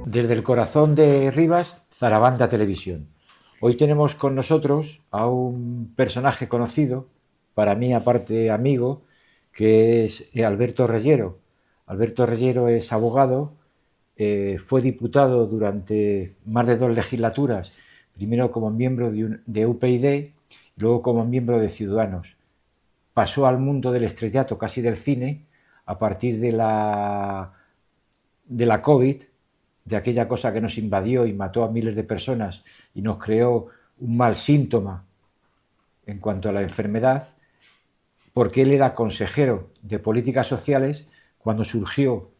Desde el corazón de Rivas, Zarabanda Televisión. Hoy tenemos con nosotros a un personaje conocido, para mí aparte amigo, que es Alberto Reyero. Alberto Reyero es abogado, fue diputado durante más de 2 legislaturas, primero como miembro de UPyD y luego como miembro de Ciudadanos. Pasó al mundo del estrellato, casi del cine, a partir de la COVID, de aquella cosa que nos invadió y mató a miles de personas y nos creó un mal síntoma en cuanto a la enfermedad, porque él era consejero de políticas sociales cuando surgió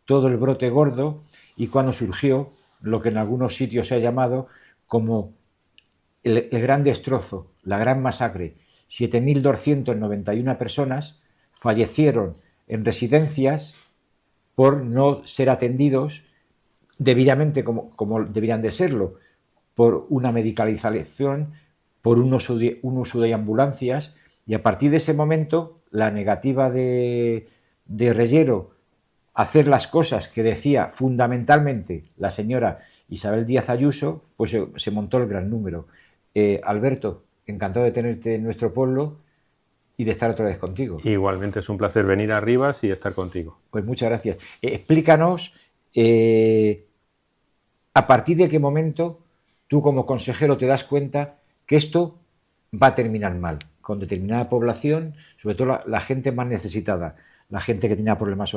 todo el brote gordo y cuando surgió lo que en algunos sitios se ha llamado como el gran destrozo, la gran masacre. 7.291 personas fallecieron en residencias por no ser atendidos debidamente como deberían de serlo, por una medicalización, por un uso de ambulancias, y a partir de ese momento la negativa de Reyero a hacer las cosas que decía fundamentalmente la señora Isabel Díaz Ayuso, pues se montó el gran número. Alberto, encantado de tenerte en nuestro pueblo y de estar otra vez contigo. Igualmente es un placer venir a Rivas y estar contigo. Pues muchas gracias. Explícanos a partir de qué momento tú como consejero te das cuenta que esto va a terminar mal, con determinada población, sobre todo la gente más necesitada, la gente que tenía problemas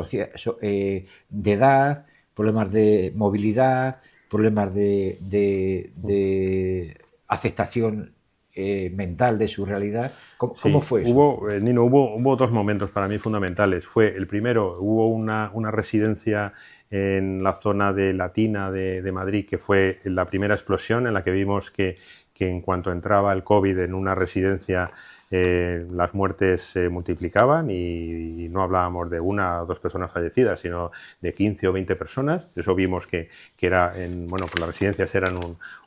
de edad, problemas de movilidad, problemas de aceptación mental de su realidad. ¿Cómo fue eso? Nino, hubo 2 momentos para mí fundamentales. Fue el primero, hubo una residencia en la zona de Latina de Madrid, que fue la primera explosión en la que vimos que en cuanto entraba el COVID en una residencia, las muertes se multiplicaban y no hablábamos de 1 o 2 personas fallecidas, sino de 15 o 20 personas. Eso vimos que era, pues las residencias eran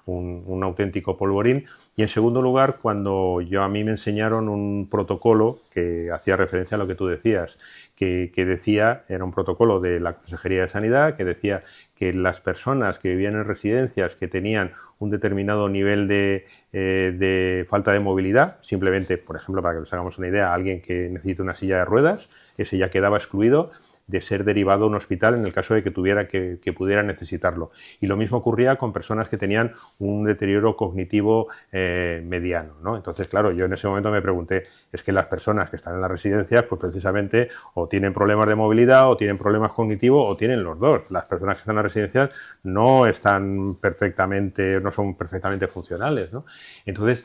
un auténtico polvorín. Y en segundo lugar, cuando a mí me enseñaron un protocolo que hacía referencia a lo que tú decías, que decía, era un protocolo de la Consejería de Sanidad, que decía que las personas que vivían en residencias que tenían un determinado nivel de falta de movilidad, simplemente, por ejemplo, para que nos hagamos una idea, alguien que necesita una silla de ruedas, ese ya quedaba excluido de ser derivado a un hospital en el caso de que pudiera necesitarlo. Y lo mismo ocurría con personas que tenían un deterioro cognitivo mediano, ¿no? Entonces, claro, yo en ese momento me pregunté, es que las personas que están en las residencias, pues precisamente o tienen problemas de movilidad, o tienen problemas cognitivos, o tienen los dos. Las personas que están en las residencias no son perfectamente funcionales, ¿no? Entonces,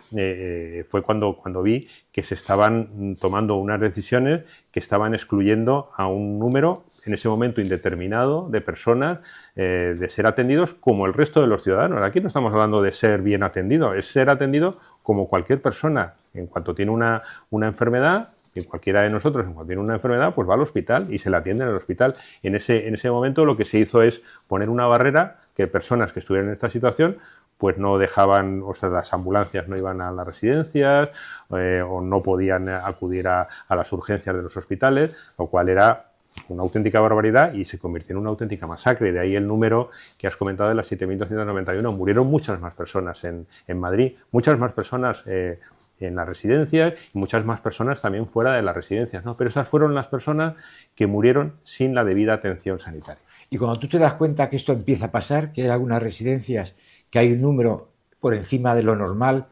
fue cuando vi que se estaban tomando unas decisiones que estaban excluyendo a un número en ese momento indeterminado de personas de ser atendidos como el resto de los ciudadanos. Aquí no estamos hablando de ser bien atendido, es ser atendido como cualquier persona. En cuanto tiene una enfermedad, y cualquiera de nosotros, en cuanto tiene una enfermedad, pues va al hospital y se la atiende en el hospital. En ese momento lo que se hizo es poner una barrera que personas que estuvieran en esta situación pues no dejaban, o sea, las ambulancias no iban a las residencias o no podían acudir a las urgencias de los hospitales, lo cual era una auténtica barbaridad y se convirtió en una auténtica masacre. De ahí el número que has comentado de las 7.291. Murieron muchas más personas en Madrid, muchas más personas en las residencias y muchas más personas también fuera de las residencias, ¿no? Pero esas fueron las personas que murieron sin la debida atención sanitaria. Y cuando tú te das cuenta que esto empieza a pasar, que hay algunas residencias que hay un número por encima de lo normal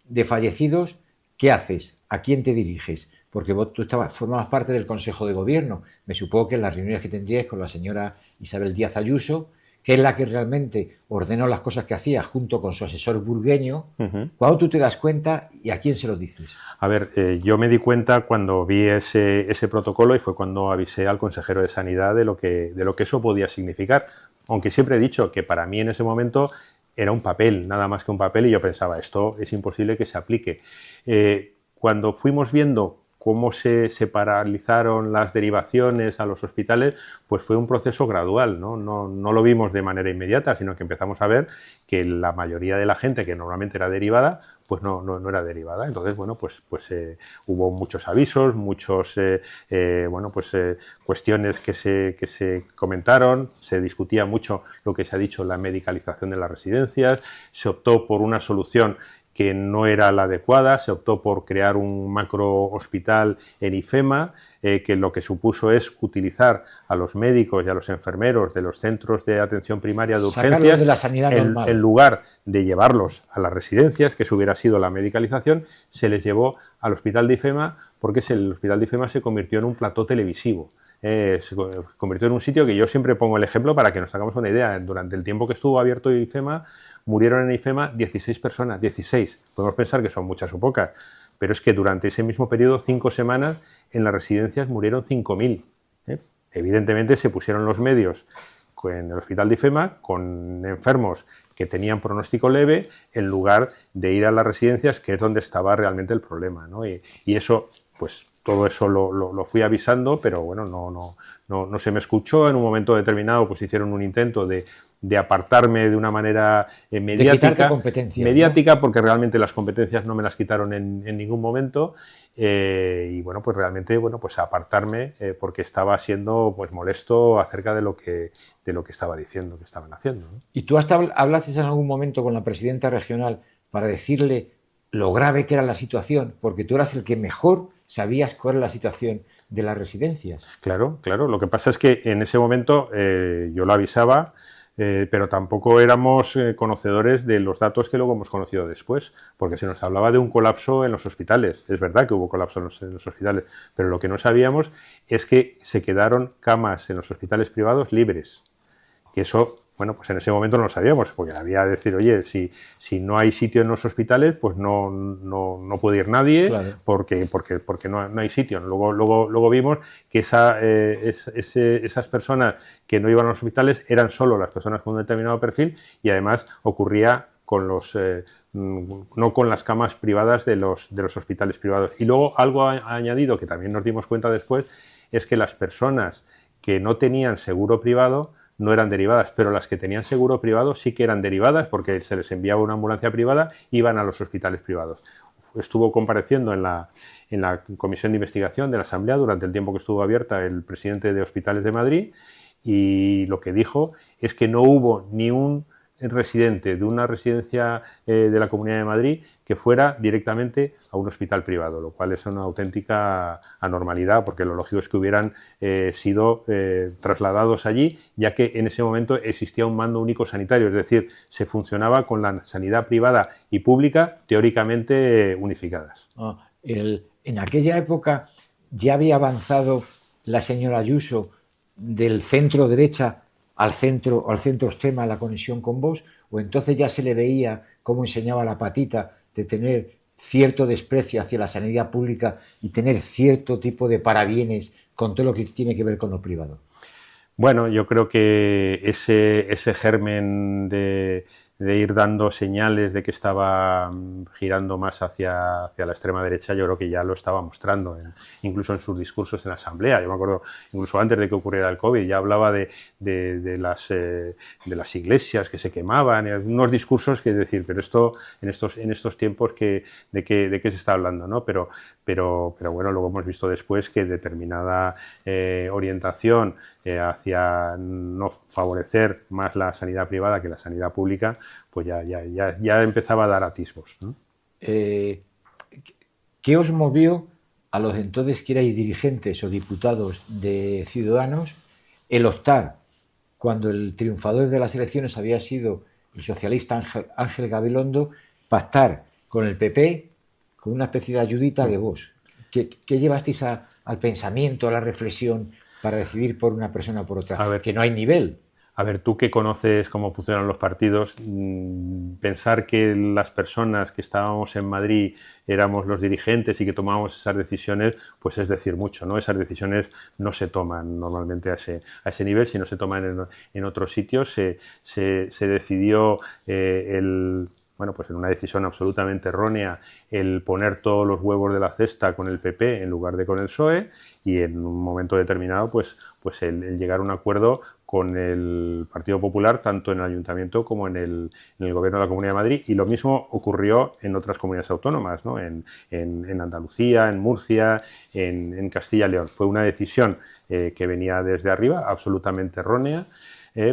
de fallecidos, ¿qué haces? ¿A quién te diriges? Porque tú formabas parte del Consejo de Gobierno. Me supongo que en las reuniones que tendríais con la señora Isabel Díaz Ayuso, que es la que realmente ordenó las cosas que hacía junto con su asesor burgueño, ¿cuándo tú te das cuenta y a quién se lo dices? A ver, yo me di cuenta cuando vi ese protocolo y fue cuando avisé al consejero de Sanidad de lo que eso podía significar. Aunque siempre he dicho que para mí en ese momento era un papel, nada más que un papel, y yo pensaba, esto es imposible que se aplique. Cuando fuimos viendo cómo se paralizaron las derivaciones a los hospitales, pues fue un proceso gradual, ¿no? No lo vimos de manera inmediata, sino que empezamos a ver que la mayoría de la gente que normalmente era derivada, no era derivada. Entonces, bueno, hubo muchos avisos, cuestiones que se comentaron, se discutía mucho lo que se ha dicho, la medicalización de las residencias, se optó por una solución que no era la adecuada, se optó por crear un macro hospital en IFEMA, que lo que supuso es utilizar a los médicos y a los enfermeros de los centros de atención primaria de urgencias de la sanidad normal. En lugar de llevarlos a las residencias, que eso hubiera sido la medicalización, se les llevó al hospital de IFEMA, porque el hospital de IFEMA se convirtió en un plató televisivo. Se convirtió en un sitio que yo siempre pongo el ejemplo para que nos hagamos una idea. Durante el tiempo que estuvo abierto IFEMA, murieron en IFEMA 16 personas, 16. Podemos pensar que son muchas o pocas, pero es que durante ese mismo periodo, 5 semanas, en las residencias murieron 5.000. Evidentemente se pusieron los medios en el hospital de IFEMA con enfermos que tenían pronóstico leve en lugar de ir a las residencias, que es donde estaba realmente el problema, ¿no? Y eso, pues todo eso lo fui avisando, pero bueno, no se me escuchó. En un momento determinado pues hicieron un intento de apartarme de una manera mediática, ¿no? Porque realmente las competencias no me las quitaron en ningún momento, y bueno, pues realmente, bueno, pues apartarme porque estaba siendo pues molesto acerca de lo que estaba diciendo, que estaban haciendo, ¿no? ¿Y tú hasta hablaste en algún momento con la presidenta regional para decirle lo grave que era la situación? Porque tú eras el que mejor sabías cuál era la situación de las residencias. Claro. Lo que pasa es que en ese momento yo lo avisaba, pero tampoco éramos conocedores de los datos que luego hemos conocido después, porque se nos hablaba de un colapso en los hospitales. Es verdad que hubo colapso en los hospitales, pero lo que no sabíamos es que se quedaron camas en los hospitales privados libres. Que eso, bueno, pues en ese momento no lo sabíamos, porque había que decir, oye, si no hay sitio en los hospitales, pues no puede ir nadie, claro, porque no hay sitio. Luego vimos que esas personas que no iban a los hospitales eran solo las personas con un determinado perfil, y además ocurría con no con las camas privadas de los hospitales privados. Y luego algo añadido que también nos dimos cuenta después es que las personas que no tenían seguro privado no eran derivadas, pero las que tenían seguro privado sí que eran derivadas, porque se les enviaba una ambulancia privada, iban a los hospitales privados. Estuvo compareciendo en la comisión de investigación de la Asamblea durante el tiempo que estuvo abierta el presidente de Hospitales de Madrid, y lo que dijo es que no hubo ni un residente de una residencia de la Comunidad de Madrid que fuera directamente a un hospital privado, lo cual es una auténtica anormalidad, porque lo lógico es que hubieran sido trasladados allí, ya que en ese momento existía un mando único sanitario, es decir, se funcionaba con la sanidad privada y pública teóricamente unificadas. En aquella época ya había avanzado la señora Ayuso del centro derecha al centro extrema, la conexión con Vox, o entonces ya se le veía cómo enseñaba la patita de tener cierto desprecio hacia la sanidad pública y tener cierto tipo de parabienes con todo lo que tiene que ver con lo privado? Bueno, yo creo que ese germen de ir dando señales de que estaba girando más hacia la extrema derecha, yo creo que ya lo estaba mostrando, incluso en sus discursos en la Asamblea. Yo me acuerdo, incluso antes de que ocurriera el COVID, ya hablaba de las iglesias que se quemaban, unos discursos que, es decir, pero esto en estos tiempos de qué se está hablando, ¿no? Pero bueno, luego hemos visto después que determinada orientación hacia no favorecer más la sanidad privada que la sanidad pública, pues ya empezaba a dar atisbos, ¿no? ¿Qué os movió a los entonces que erais dirigentes o diputados de Ciudadanos el optar, cuando el triunfador de las elecciones había sido el socialista Ángel Gabilondo, pactar con el PP con una especie de ayudita de Vox? ¿Qué llevasteis al pensamiento, a la reflexión para decidir por una persona o por otra? A ver, que no hay nivel. A ver, tú que conoces cómo funcionan los partidos, pensar que las personas que estábamos en Madrid éramos los dirigentes y que tomábamos esas decisiones, pues es decir mucho, ¿no? Esas decisiones no se toman normalmente a ese nivel, sino se toman en otros sitios. Se decidió bueno, pues en una decisión absolutamente errónea, el poner todos los huevos de la cesta con el PP en lugar de con el PSOE, y en un momento determinado, pues el llegar a un acuerdo con el Partido Popular, tanto en el Ayuntamiento como en el Gobierno de la Comunidad de Madrid, y lo mismo ocurrió en otras comunidades autónomas, ¿no? En Andalucía, en Murcia, en Castilla y León. Fue una decisión que venía desde arriba, absolutamente errónea,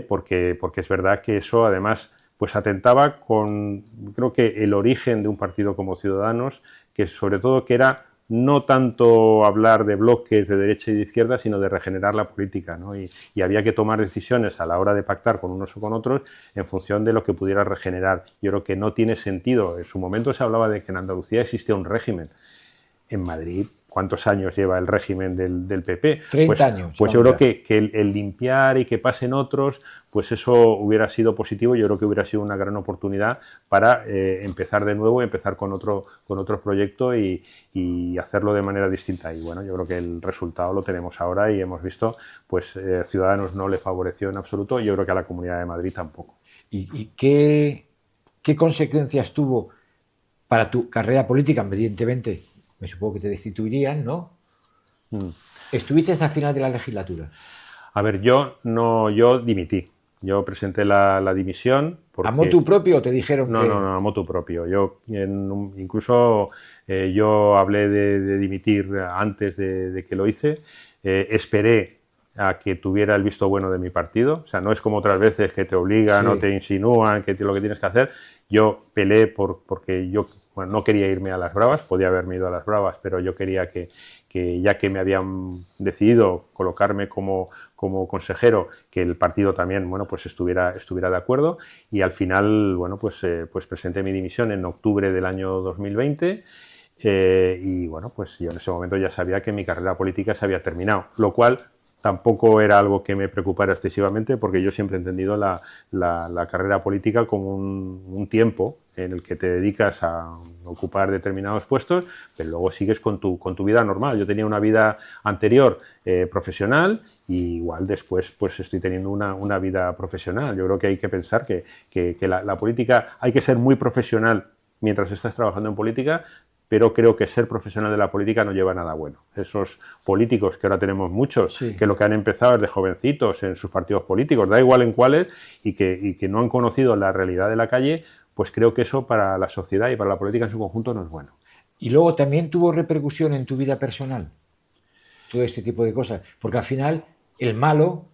porque es verdad que eso además pues atentaba con, creo que el origen de un partido como Ciudadanos, que sobre todo que era no tanto hablar de bloques de derecha y de izquierda, sino de regenerar la política, ¿no? Y había que tomar decisiones a la hora de pactar con unos o con otros en función de lo que pudiera regenerar. Yo creo que no tiene sentido. En su momento se hablaba de que en Andalucía existía un régimen. En Madrid, ¿cuántos años lleva el régimen del PP? 30 años. Pues yo creo que el limpiar y que pasen otros, pues eso hubiera sido positivo. Yo creo que hubiera sido una gran oportunidad para empezar de nuevo, empezar con otro proyecto y hacerlo de manera distinta. Y bueno, yo creo que el resultado lo tenemos ahora y hemos visto, pues Ciudadanos no le favoreció en absoluto, y yo creo que a la Comunidad de Madrid tampoco. ¿Y qué consecuencias tuvo para tu carrera política? Evidentemente, me supongo que te destituirían, ¿no? ¿Estuviste hasta el final de la legislatura? A ver, yo dimití. Yo presenté la dimisión. ¿A motu propio o te dijeron no, que...? No, a motu propio. Incluso yo hablé de dimitir antes de que lo hice. Esperé a que tuviera el visto bueno de mi partido. O sea, no es como otras veces que te obligan o te insinúan que lo que tienes que hacer. Yo peleé porque yo no quería irme a las bravas, podía haberme ido a las bravas, pero yo quería que ya que me habían decidido colocarme como consejero, que el partido también, bueno, pues estuviera de acuerdo, y al final, bueno, pues presenté mi dimisión en octubre del año 2020, y bueno, pues yo en ese momento ya sabía que mi carrera política se había terminado, lo cual tampoco era algo que me preocupara excesivamente, porque yo siempre he entendido la carrera política como un tiempo en el que te dedicas a ocupar determinados puestos, pero luego sigues con tu vida normal. Yo tenía una vida anterior profesional, y igual después pues estoy teniendo una vida profesional. Yo creo que hay que pensar que la política, hay que ser muy profesional mientras estás trabajando en política, pero creo que ser profesional de la política no lleva nada bueno. Esos políticos, que ahora tenemos muchos, que lo que han empezado es de jovencitos en sus partidos políticos, da igual en cuáles, y que no han conocido la realidad de la calle, pues creo que eso para la sociedad y para la política en su conjunto no es bueno. Y luego también tuvo repercusión en tu vida personal, todo este tipo de cosas, porque al final el malo,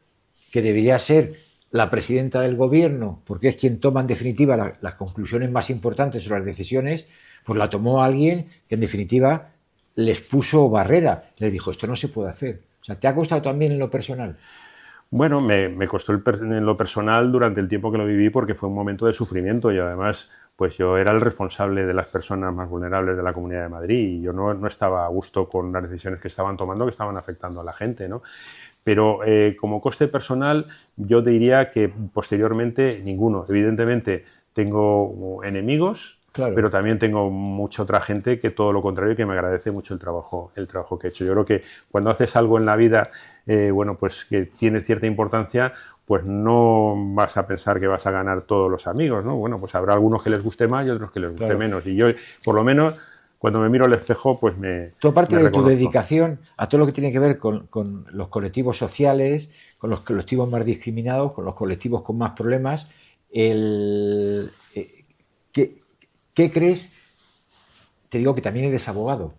que debería ser la presidenta del gobierno, porque es quien toma en definitiva las conclusiones más importantes sobre las decisiones, pues la tomó alguien que en definitiva les puso barrera, les dijo, esto no se puede hacer. O sea, ¿te ha costado también en lo personal? Bueno, me costó en lo personal durante el tiempo que lo viví, porque fue un momento de sufrimiento, y además pues yo era el responsable de las personas más vulnerables de la Comunidad de Madrid, y yo no estaba a gusto con las decisiones que estaban tomando, que estaban afectando a la gente, ¿no? Pero como coste personal, yo diría que posteriormente ninguno. Evidentemente tengo enemigos, claro, pero también tengo mucha otra gente que todo lo contrario, que me agradece mucho el trabajo que he hecho. Yo creo que cuando haces algo en la vida, bueno, pues que tiene cierta importancia, pues no vas a pensar que vas a ganar todos los amigos, ¿no? Bueno, pues habrá algunos que les guste más y otros que les guste menos. Y yo, por lo menos, cuando me miro al espejo, pues tú, aparte de tu dedicación a todo lo que tiene que ver con los colectivos sociales, con los colectivos más discriminados, con los colectivos con más problemas, ¿qué crees? Te digo que también eres abogado.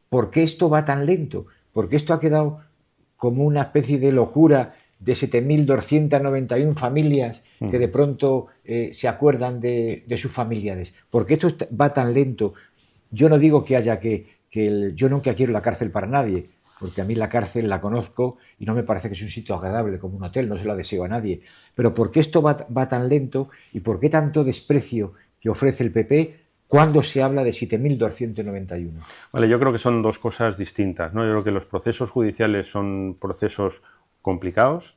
¿Por qué esto va tan lento? ¿Por qué esto ha quedado como una especie de locura de 7.291 familias que de pronto se acuerdan de sus familiares? ¿Por qué esto va tan lento? Yo no digo que haya yo nunca quiero la cárcel para nadie, porque a mí la cárcel la conozco y no me parece que es un sitio agradable como un hotel, no se la deseo a nadie. Pero ¿por qué esto va tan lento y por qué tanto desprecio que ofrece el PP cuando se habla de 7.291? Vale, yo creo que son dos cosas distintas, ¿no? Yo creo que los procesos judiciales son procesos complicados.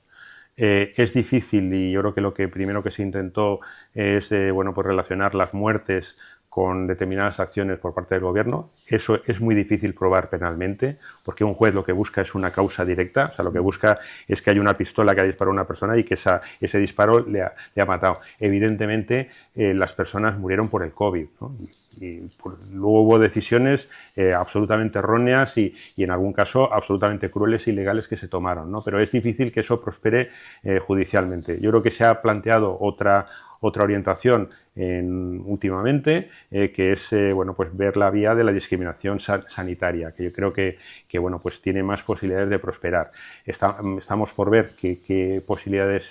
Es difícil, y yo creo que lo que primero que se intentó es bueno, pues relacionar las muertes con determinadas acciones por parte del gobierno. Eso es muy difícil probar penalmente, porque un juez lo que busca es una causa directa, o sea, lo que busca es que haya una pistola que ha disparado a una persona y que ese disparo le ha matado. Evidentemente, las personas murieron por el COVID, ¿no? luego hubo decisiones absolutamente erróneas y en algún caso absolutamente crueles e ilegales que se tomaron, ¿no? Pero es difícil que eso prospere judicialmente. Yo creo que se ha planteado otra orientación últimamente, que es bueno, pues ver la vía de la discriminación sanitaria, que yo creo que bueno, pues tiene más posibilidades de prosperar. Estamos por ver qué posibilidades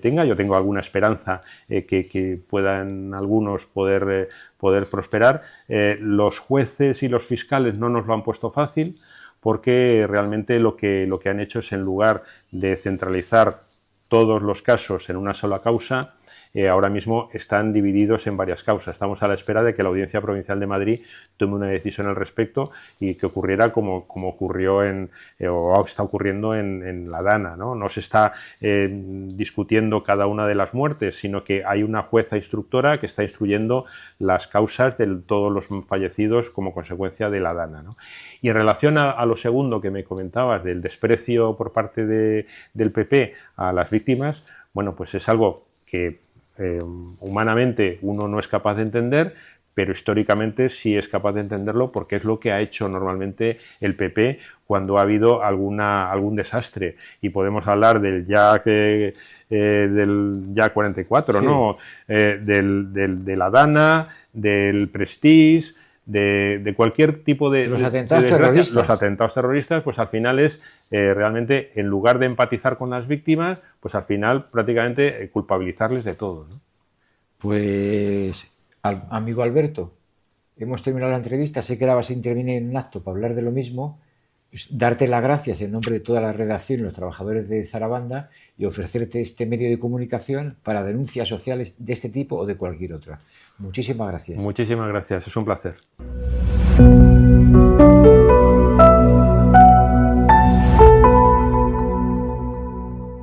tenga. Yo tengo alguna esperanza que puedan algunos poder prosperar. Los jueces y los fiscales no nos lo han puesto fácil, porque realmente lo que han hecho es, en lugar de centralizar todos los casos en una sola causa, ahora mismo están divididos en varias causas. Estamos a la espera de que la Audiencia Provincial de Madrid tome una decisión al respecto y que ocurriera como ocurrió o está ocurriendo en la Dana, ¿no? No se está discutiendo cada una de las muertes, sino que hay una jueza instructora que está instruyendo las causas de todos los fallecidos como consecuencia de la Dana, ¿no? Y en relación a lo segundo que me comentabas, del desprecio por parte del PP a las víctimas, bueno, pues es algo que humanamente uno no es capaz de entender, pero históricamente sí es capaz de entenderlo, porque es lo que ha hecho normalmente el PP cuando ha habido algún desastre. Y podemos hablar del JAC 44, sí, ¿no? De la Dana, del Prestige, de cualquier tipo de los atentados terroristas. Los atentados terroristas, pues al final es realmente, en lugar de empatizar con las víctimas, pues al final prácticamente culpabilizarles de todo, ¿no? Pues, amigo Alberto, hemos terminado la entrevista. Sé que ahora vas a intervenir en un acto para hablar de lo mismo. Darte las gracias en nombre de toda la redacción y los trabajadores de Zarabanda, y ofrecerte este medio de comunicación para denuncias sociales de este tipo o de cualquier otra. Muchísimas gracias. Muchísimas gracias, es un placer.